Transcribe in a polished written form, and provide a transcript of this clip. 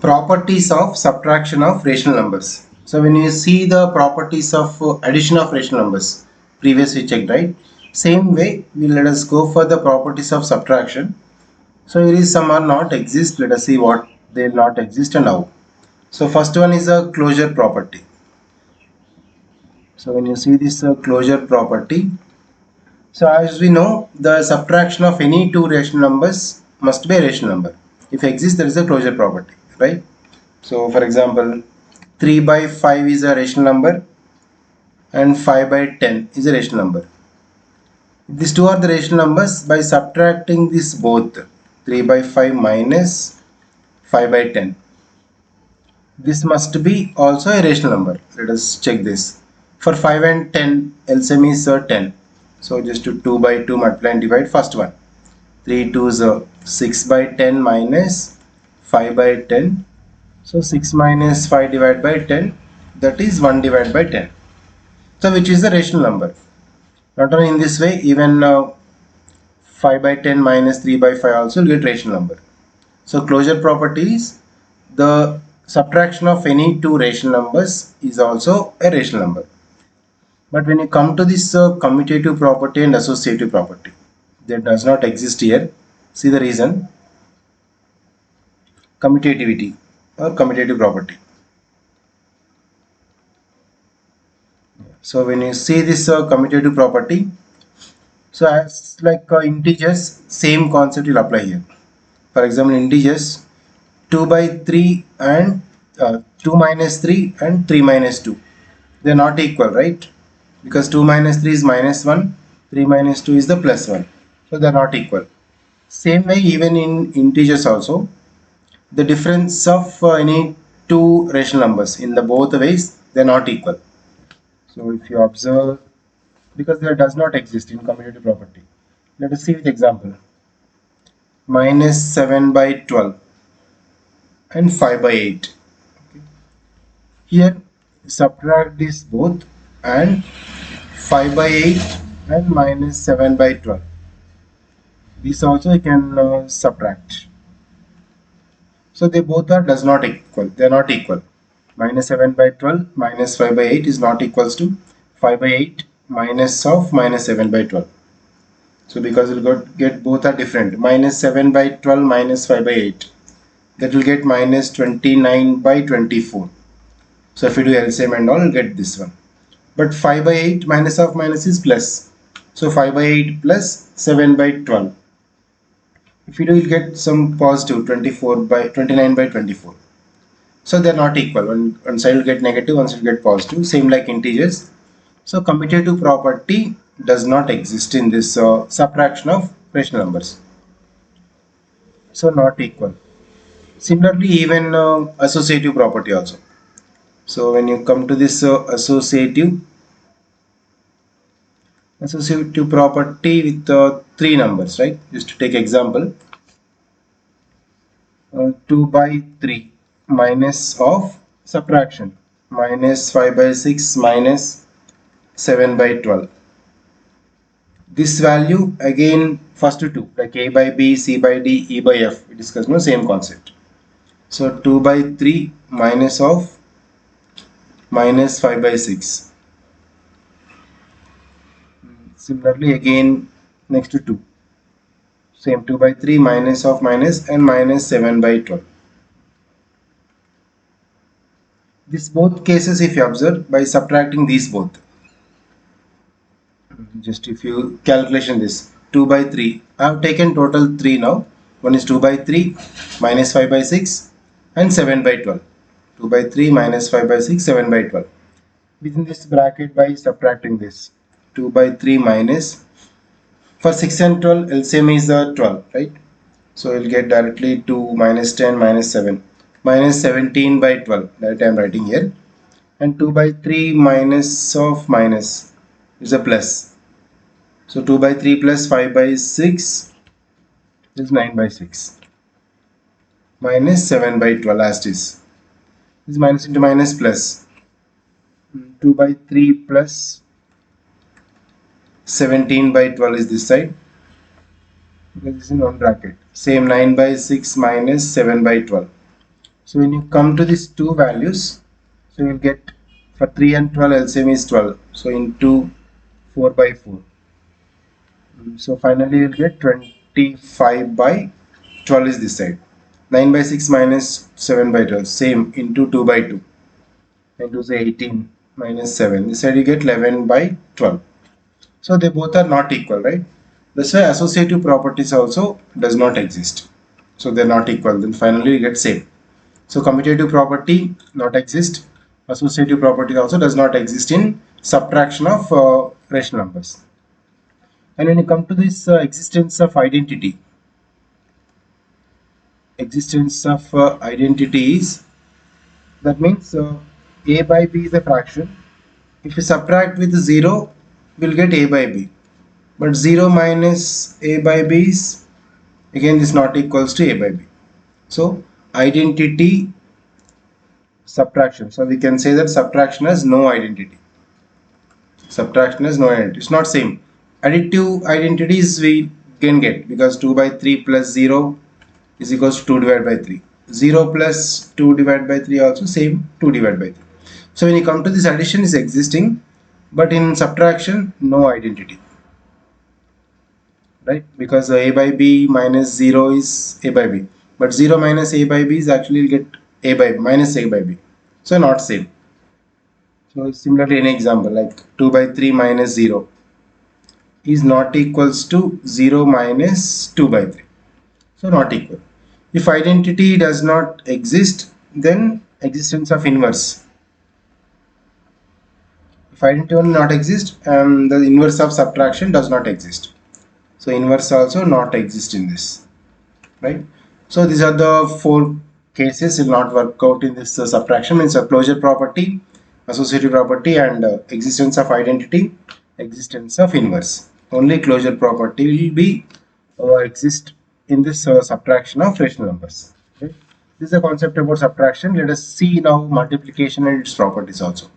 Properties of subtraction of rational numbers. So when you see the properties of addition of rational numbers, previously checked, right? Same way, let us go for the properties of subtraction. So here is some are not exist. Let us see what they will not exist and how. So first one is a closure property. So when you see this closure property, so as we know, the subtraction of any two rational numbers must be a rational number. If exists, there is a closure property, right? So for example, 3 by 5 is a rational number and 5 by 10 is a rational number. These two are the rational numbers. By subtracting this both, 3 by 5 minus 5 by 10, this must be also a rational number. Let us check this. For 5 and 10, LCM is 10. So just to 2 by 2 multiply and divide first one. 3 2 is 6 by 10 minus 5 by 10. So 6 minus 5 divided by 10, that is 1 divided by 10. So which is the rational number. Not only in this way, even 5 by 10 minus 3 by 5 also will get rational number. So closure property is the subtraction of any two rational numbers is also a rational number. But when you come to this commutative property and associative property, that does not exist here. See the reason. Commutativity or commutative property. So when you see this commutative property, so as like integers, same concept will apply here. For example, integers 2 by 3 and 2 minus 3 and 3 minus 2, they are not equal, right? Because 2 minus 3 is minus 1, 3 minus 2 is the plus 1. So they are not equal. Same way, even in integers also, the difference of any two rational numbers in the both ways, they are not equal. So if you observe, because there does not exist in commutative property. Let us see with example. Minus 7 by 12 and 5 by 8. Here subtract this both and 5 by 8 and minus 7 by 12. These also you can subtract. So they both are does not equal. They are not equal. Minus 7 by 12 minus 5 by 8 is not equals to 5 by 8 minus of minus 7 by 12. So because we will get both are different. Minus 7 by 12 minus 5 by 8. That will get minus 29 by 24. So if you do LCM and all, you'll get this one. But 5 by 8 minus of minus is plus. So 5 by 8 plus 7 by 12. If you do, you'll get some positive 29 by 24. So they're not equal. One side will get negative, one side will get positive. Same like integers. So commutative property does not exist in this subtraction of rational numbers. So not equal. Similarly, even associative property also. So when you come to this associative property with three numbers, right? Just to take example, 2 by 3 minus of subtraction, minus 5 by 6 minus 7 by 12. This value again first two, like a by b, c by d, e by f, we discussed no same concept. So 2 by 3 minus of minus 5 by 6. Similarly again next to 2. Same 2 by 3 minus of minus and minus 7 by 12. This both cases if you observe by subtracting these both. Just if you calculation this 2 by 3. I have taken total 3 now. One is 2 by 3 minus 5 by 6 and 7 by 12. 2 by 3 minus 5 by 6, 7 by 12. Within this bracket by subtracting this 2 by 3 minus, for 6 and 12 LCM is 12, right? So you'll get directly 2 minus 10 minus 7 minus 17 by 12, that I am writing here, and 2 by 3 minus of minus is a plus. So 2 by 3 plus 5 by 6 is 9 by 6 minus 7 by 12 as it is. This minus into minus plus 2 by 3 plus 17 by 12 is this side, because this is in one bracket. Same 9 by 6 minus 7 by 12. So when you come to these two values, so you'll get for 3 and 12 LCM is 12. So into 4 by 4. So finally you'll get 25 by 12 is this side. 9 by 6 minus 7 by 12. Same into 2 by 2. Into say 18 minus 7. This side you get 11 by 12. So they both are not equal, right? That's why associative properties also does not exist. So they're not equal. Then finally you get same. So commutative property not exist. Associative property also does not exist in subtraction of rational numbers. And when you come to this existence of identity is, that means a by b is a fraction. If you subtract with 0, we'll get a by b. But 0 minus a by b is, again, this not equals to a by b. So identity subtraction. So we can say that subtraction has no identity. Subtraction has no identity. It's not same. Additive identities we can get, because 2 by 3 plus 0 is equals to 2 divided by 3. 0 plus 2 divided by 3 also same, 2 divided by 3. So when you come to this, addition is existing, but in subtraction no identity, right? Because a by b minus 0 is a by b, but 0 minus a by b is actually you'll get a by b minus a by b, so not same. So similarly, an example like 2 by 3 minus 0 is not equals to 0 minus 2 by 3, so not equal. If identity does not exist, then existence of inverse. If identity will not exist, and the inverse of subtraction does not exist. So inverse also not exist in this, right? So these are the 4 cases will not work out in this subtraction. Means a closure property, associative property, and existence of identity, existence of inverse. Only closure property will be exist in this subtraction of rational numbers. Okay? This is a concept about subtraction. Let us see now multiplication and its properties also.